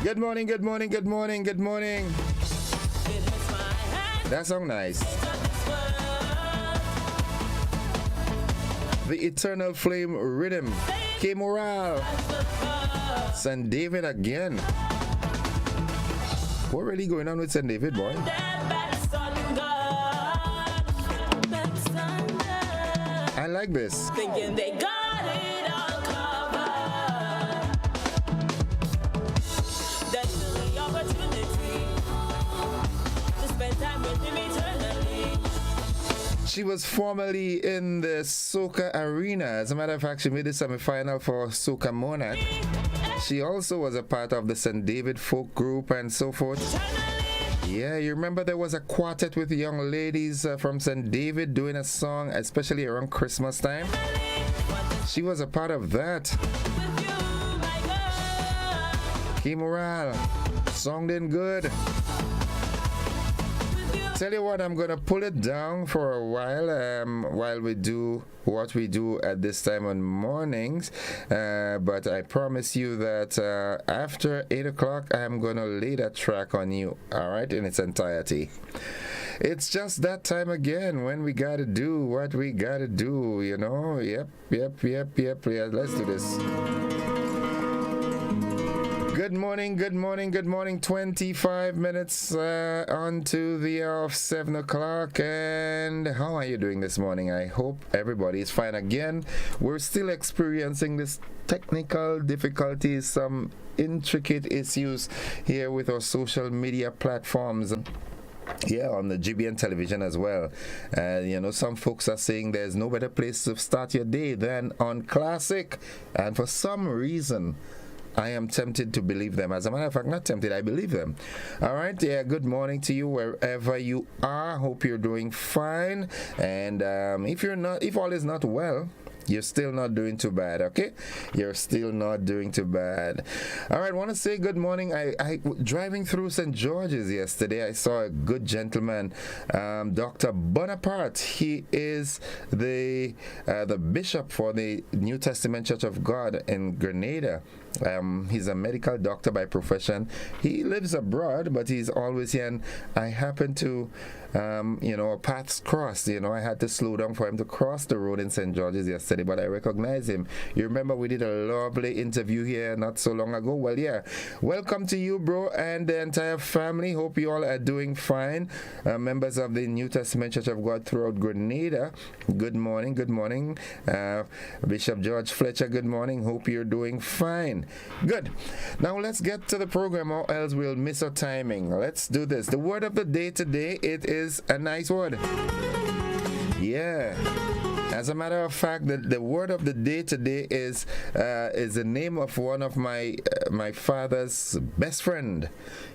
Good morning, good morning, good morning, good morning. That song nice. The Eternal Flame Rhythm. K Morale. St. David again. What really going on with St. David, boy? I like this. Thinking they got it all covered. That's the opportunity to spend time with him eternally. She was formerly in the Soca Arena. As a matter of fact, she made the semi-final for Soca Monarch. She also was a part of the St. David folk group and so forth. Yeah, you remember there was a quartet with young ladies from St. David doing a song, especially around Christmas time. She was a part of that. Key Morale, song did good. Tell you what, I'm gonna pull it down for a while we do what we do at this time on mornings, but I promise you that after 8 o'clock I'm gonna lay that track on you, all right, in its entirety. It's just that time again when we gotta do what we gotta do, you know. Yep, yeah, let's do this. Good morning. 25 minutes on to the hour of 7 o'clock. And how are you doing this morning? I hope everybody is fine. Again, we're still experiencing this technical difficulties, some intricate issues here with our social media platforms. Yeah, on the GBN television as well. You know, some folks are saying there's no better place to start your day than on Classic. And for some reason, I am tempted to believe them. As a matter of fact, not tempted, I believe them. All right, yeah, good morning to you wherever you are. Hope you're doing fine. And if all is not well, you're still not doing too bad, okay? You're still not doing too bad. All right, I want to say good morning. I driving through St. George's yesterday, I saw a good gentleman, Dr. Bonaparte. He is the bishop for the New Testament Church of God in Grenada. He's a medical doctor by profession. He lives abroad, but he's always here. And I happened to, our paths crossed. I had to slow down for him to cross the road in St. George's yesterday, but I recognize him. You remember we did a lovely interview here not so long ago? Well, yeah. Welcome to you, bro, and the entire family. Hope you all are doing fine. Members of the New Testament Church of God throughout Grenada, good morning. Bishop George Fletcher, good morning. Hope you're doing fine. Good. Now let's get to the program or else we'll miss our timing. Let's do this. The word of the day today, it is a nice word. Yeah. As a matter of fact, the word of the day today is the name of one of my father's best friend.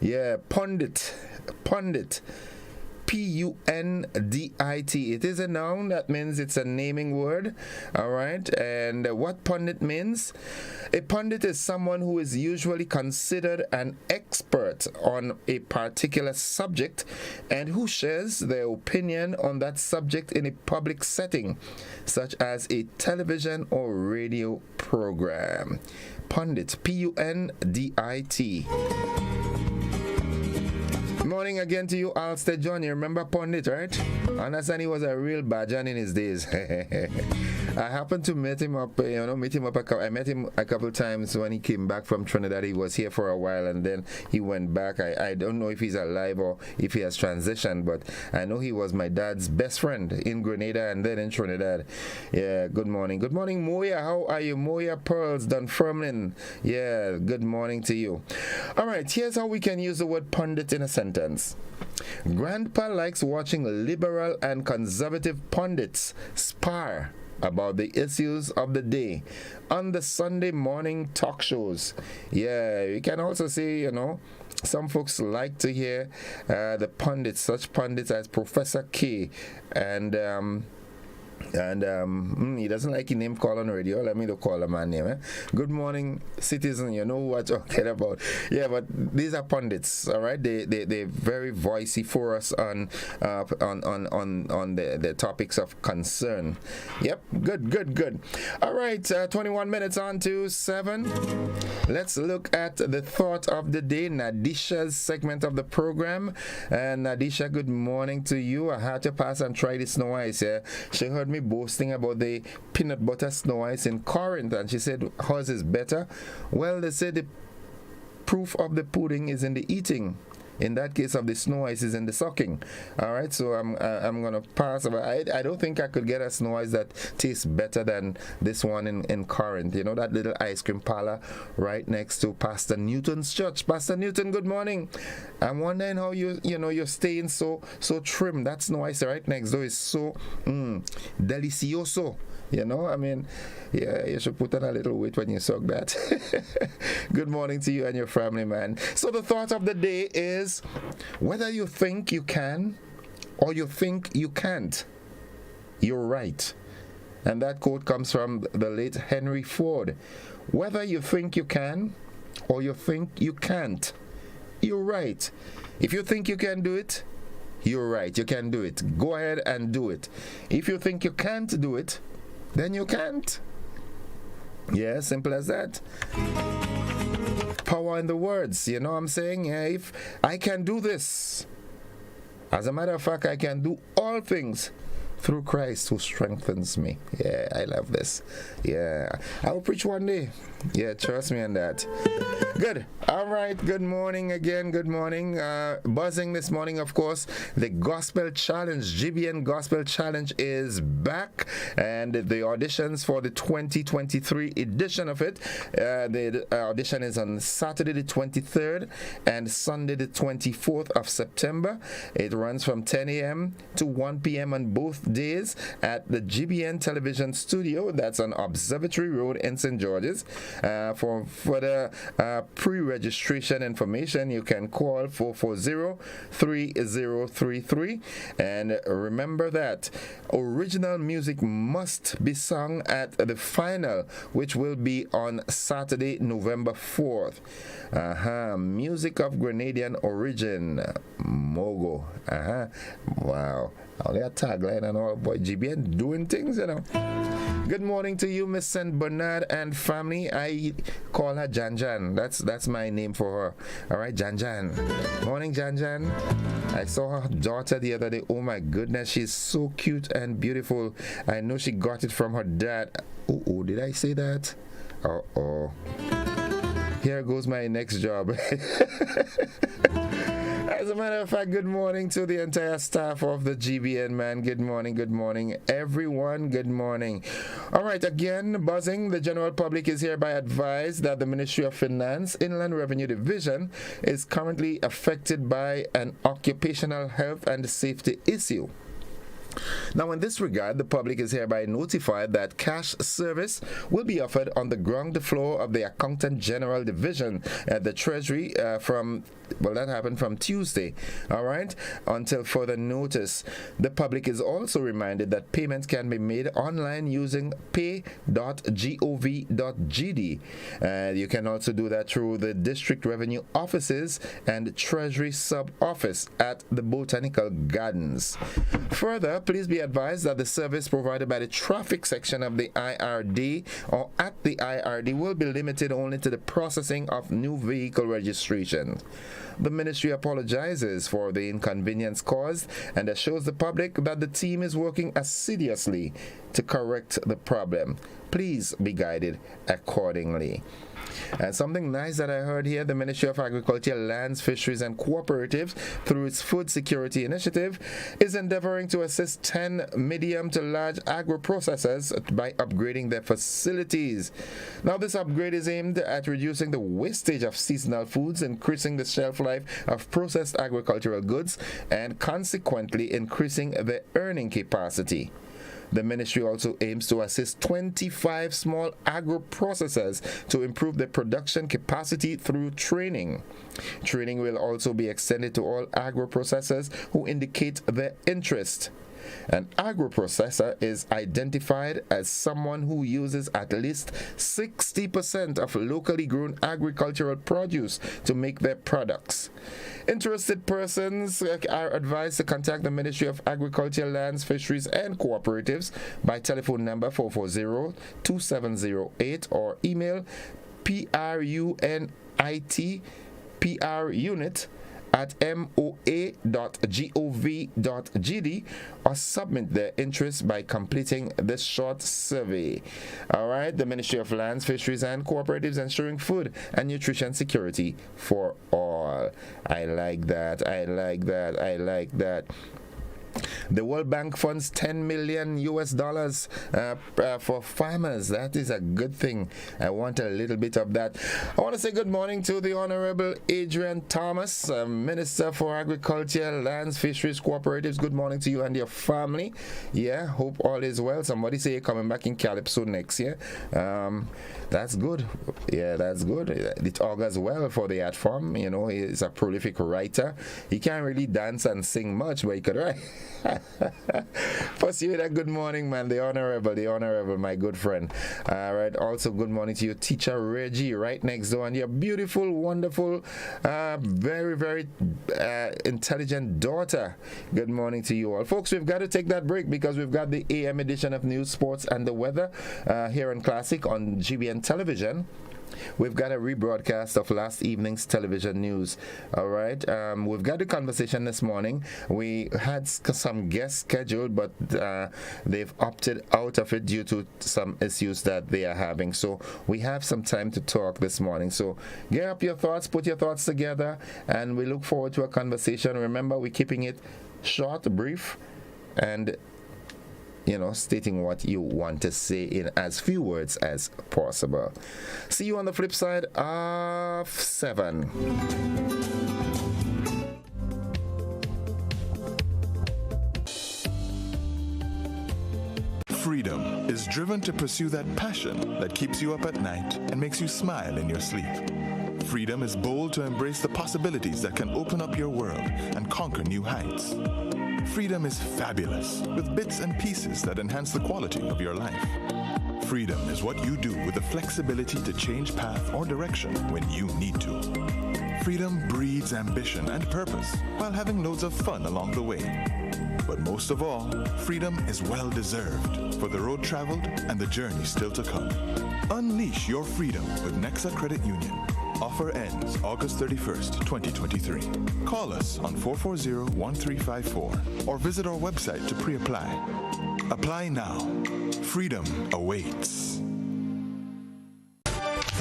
Yeah, Pundit. P-U-N-D-I-T. It is a noun. That means it's a naming word. All right. And what pundit means? A pundit is someone who is usually considered an expert on a particular subject and who shares their opinion on that subject in a public setting, such as a television or radio program. Pundit. P-U-N-D-I-T. Morning again to you, Alstead John. You remember Pundit, right? I understand he was a real Bajan in his days. I happened to meet him up. I met him a couple times when he came back from Trinidad. He was here for a while and then he went back. I don't know if he's alive or if he has transitioned, but I know he was my dad's best friend in Grenada and then in Trinidad. Yeah, good morning. Good morning, Moya. How are you? Moya Pearls Dunfermline. Yeah, good morning to you. All right, here's how we can use the word pundit in a sentence. Grandpa likes watching liberal and conservative pundits spar about the issues of the day on the Sunday morning talk shows. Yeah, you can also say, some folks like to hear the pundits, such pundits as Professor K and he doesn't like your name called on the radio. Let me call a man name. Good morning, citizen. You know what I'm talking about. Yeah, but these are pundits. All right, they're very voicey for us on the topics of concern. Yep, good. All right, 21 minutes on to 7. Let's look at the thought of the day, Nadisha's segment of the program. And Nadisha, good morning to you. I had to pass and try the snow ice here. She heard me boasting about the peanut butter snow ice in Corinth, and she said, how's is better? Well, they said the proof of the pudding is in the eating. In that case of the snow ice is in the sucking. All right, so I'm gonna pass. I don't think I could get a snow ice that tastes better than this one in Corinth. You know, that little ice cream parlor right next to Pastor Newton's church. Pastor Newton, good morning. I'm wondering how you're staying so trim. That snow ice right next door is so delicioso. You know, I mean, yeah, you should put on a little weight when you suck that. Good morning to you and your family, man. So the thought of the day is, whether you think you can or you think you can't, you're right. And that quote comes from the late Henry Ford. Whether you think you can or you think you can't, you're right. If you think you can do it, you're right. You can do it. Go ahead and do it. If you think you can't do it, then you can't. Yeah, simple as that. Power in the words, you know what I'm saying? Yeah, if I can do this, as a matter of fact, I can do all things through Christ who strengthens me. Yeah, I love this. Yeah, I will preach one day. Yeah, trust me on that. Good. All right. Good morning again. Good morning. Buzzing this morning, of course. The Gospel Challenge, GBN Gospel Challenge is back, and the auditions for the 2023 edition of it. The audition is on Saturday the 23rd and Sunday the 24th of September. It runs from 10 a.m. to 1 p.m. on both days at the GBN Television Studio. That's on Observatory Road in St. George's. For further pre-registration information, you can call 440-3033. And remember that original music must be sung at the final, which will be on Saturday, November 4th. Music of Grenadian origin, Mogo. Wow. Only a tagline and all, boy. GBN doing things, you know. Good morning to you, Miss St. Bernard and family. I call her Jan Jan. That's my name for her. All right, Jan Jan. Morning, Jan Jan. I saw her daughter the other day. Oh my goodness, she's so cute and beautiful. I know she got it from her dad. Oh, did I say that? Oh. Here goes my next job. As a matter of fact, good morning to the entire staff of the GBN, man. Good morning, everyone. Good morning. All right, again, buzzing. The general public is hereby advised that the Ministry of Finance, Inland Revenue Division, is currently affected by an occupational health and safety issue. Now, in this regard, the public is hereby notified that cash service will be offered on the ground floor of the Accountant General Division at the Treasury that happened from Tuesday, all right, until further notice. The public is also reminded that payments can be made online using pay.gov.gd. You can also do that through the District Revenue Offices and Treasury Sub-Office at the Botanical Gardens. Further, please be advised that the service provided by the traffic section of the IRD or at the IRD will be limited only to the processing of new vehicle registration. The ministry apologizes for the inconvenience caused and assures the public that the team is working assiduously to correct the problem. Please be guided accordingly. And something nice that I heard here, the Ministry of Agriculture, Lands, Fisheries and Cooperatives, through its Food Security Initiative, is endeavoring to assist 10 medium to large agro-processors by upgrading their facilities. Now, this upgrade is aimed at reducing the wastage of seasonal foods, increasing the shelf life of processed agricultural goods, and consequently increasing their earning capacity. The ministry also aims to assist 25 small agro-processors to improve their production capacity through training. Training will also be extended to all agro-processors who indicate their interest. An agro-processor is identified as someone who uses at least 60% of locally grown agricultural produce to make their products. Interested persons are advised to contact the Ministry of Agriculture, Lands, Fisheries and Cooperatives by telephone number 440-2708 or email PRUNIT PR unit at moa.gov.gd or submit their interest by completing this short survey. All right, the Ministry of Lands, Fisheries and Cooperatives, ensuring food and nutrition security for all. I like that. I like that. I like that. The World Bank funds $10 million for farmers. That is a good thing. I want a little bit of that. I want to say good morning to the Honorable Adrian Thomas, Minister for Agriculture, Lands, Fisheries, Cooperatives. Good morning to you and your family. Yeah, hope all is well. Somebody say you're coming back in Calypso next year. That's good. Yeah, that's good. It augurs well for the art form. You know, he's a prolific writer. He can't really dance and sing much, but he could write. First, you that good morning, man. The honorable, my good friend. All right. Also, good morning to you, teacher Reggie, right next door, and your beautiful, wonderful, very, very intelligent daughter. Good morning to you all, folks. We've got to take that break because we've got the AM edition of News, Sports, and the Weather here on Classic on GBN Television. We've got a rebroadcast of last evening's television news. All right. We've got a conversation this morning. We had some guests scheduled, but they've opted out of it due to some issues that they are having. So we have some time to talk this morning. So get up your thoughts, put your thoughts together, and we look forward to a conversation. Remember, we're keeping it short, brief, and stating what you want to say in as few words as possible. See you on the flip side of 7. Freedom is driven to pursue that passion that keeps you up at night and makes you smile in your sleep. Freedom is bold to embrace the possibilities that can open up your world and conquer new heights. Freedom is fabulous, with bits and pieces that enhance the quality of your life. Freedom is what you do with the flexibility to change path or direction when you need to. Freedom breeds ambition and purpose while having loads of fun along the way. But most of all, freedom is well-deserved for the road traveled and the journey still to come. Unleash your freedom with Nexa Credit Union. Offer ends August 31st, 2023. Call us on 440-1354 or visit our website to pre-apply. Apply now. Freedom awaits.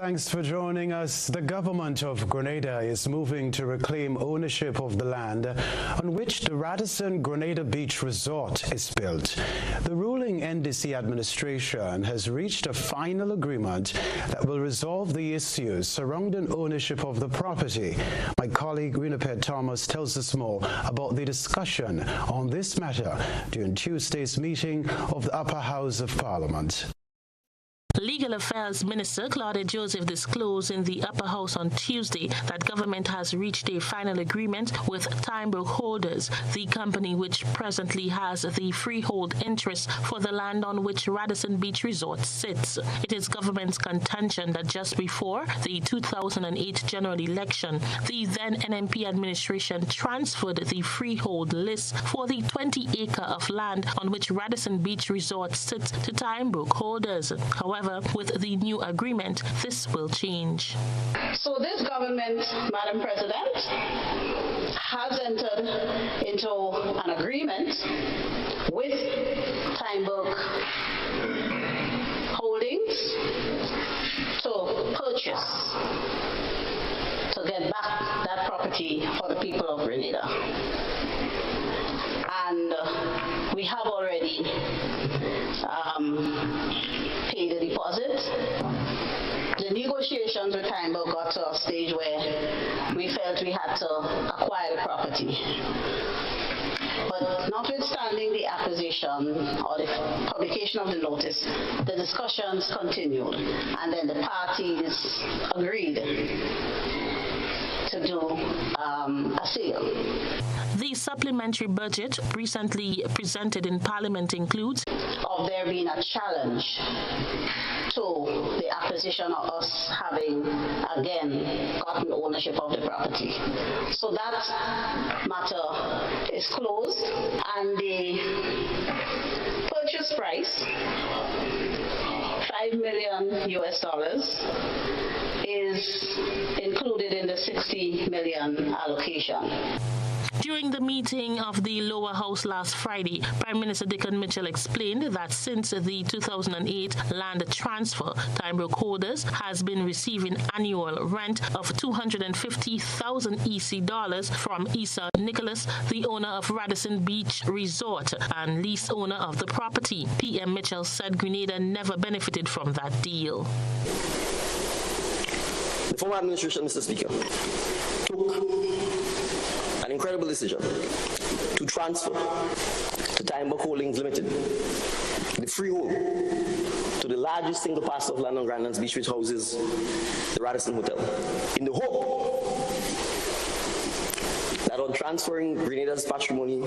Thanks for joining us. The government of Grenada is moving to reclaim ownership of the land on which the Radisson Grenada Beach Resort is built. The ruling NDC administration has reached a final agreement that will resolve the issues surrounding ownership of the property. My colleague Winiped Thomas tells us more about the discussion on this matter during Tuesday's meeting of the Upper House of Parliament. Legal Affairs Minister Claudia Joseph disclosed in the Upper House on Tuesday that government has reached a final agreement with Timebrook Holders, the company which presently has the freehold interest for the land on which Radisson Beach Resort sits. It is government's contention that just before the 2008 general election, the then NMP administration transferred the freehold list for the 20-acre of land on which Radisson Beach Resort sits to Timebrook Holders. However, with the new agreement, this will change. So this government, Madam President, has entered into an agreement with Timebrook Holdings to purchase, to get back that property for the people of Grenada. And we have already paid the deposit. The negotiations with Timebrook got to a stage where we felt we had to acquire the property. But notwithstanding the acquisition or the publication of the notice, the discussions continued, and then the parties agreed to do a sale. The supplementary budget recently presented in Parliament includes of there being a challenge to the acquisition of us having again gotten ownership of the property. So that matter is closed, and the purchase price, $5 million US dollars is included in the $60 million allocation. During the meeting of the lower house last Friday, Prime Minister Dickon Mitchell explained that since the 2008 land transfer, Time Brook Holders has been receiving annual rent of $250,000 EC dollars from Issa Nicholas, the owner of Radisson Beach Resort and lease owner of the property. PM Mitchell said Grenada never benefited from that deal. The former administration, Mr. Speaker, took an incredible decision to transfer to Time Brook Holdings Limited the freehold to the largest single parcel of land on Grandlands Beach, which houses the Radisson Hotel, in the hope that on transferring Grenada's patrimony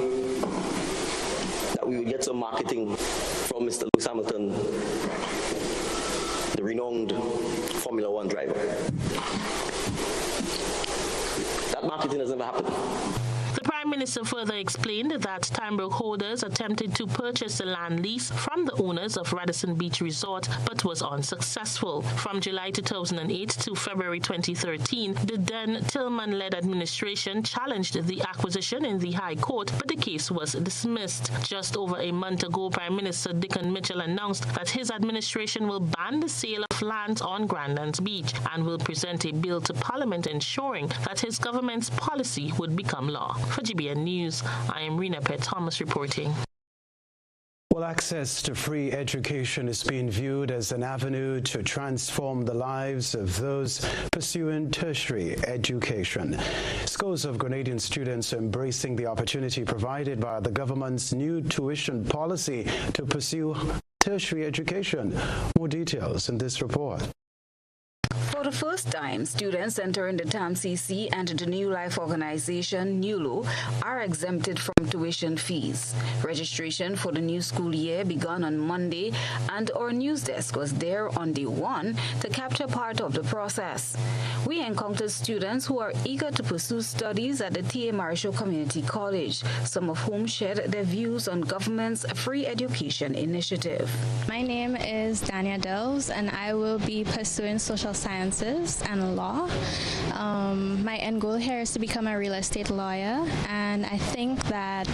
that we would get some marketing from Mr. Lewis Hamilton, the renowned Formula One driver. That marketing has never happened. The Prime Minister further explained that Time Brook Holders attempted to purchase the land lease from the owners of Radisson Beach Resort but was unsuccessful. From July 2008 to February 2013, the then Tillman-led administration challenged the acquisition in the High Court, but the case was dismissed. Just over a month ago, Prime Minister Dickon Mitchell announced that his administration will ban the sale of lands on Grandlands Beach and will present a bill to Parliament ensuring that his government's policy would become law. For GBN News, I am Rena Pett Thomas reporting. Well, access to free education is being viewed as an avenue to transform the lives of those pursuing tertiary education. Scores of Grenadian students are embracing the opportunity provided by the government's new tuition policy to pursue tertiary education. More details in this report. For the first time, students entering the TAMCC and the New Life organization, NULO, are exempted from tuition fees. Registration for the new school year began on Monday, and our news desk was there on day one to capture part of the process. We encountered students who are eager to pursue studies at the T.A. Marshall Community College, some of whom shared their views on government's free education initiative. My name is Dania Delves, and I will be pursuing social sciences and law. My end goal here is to become a real estate lawyer, and I think that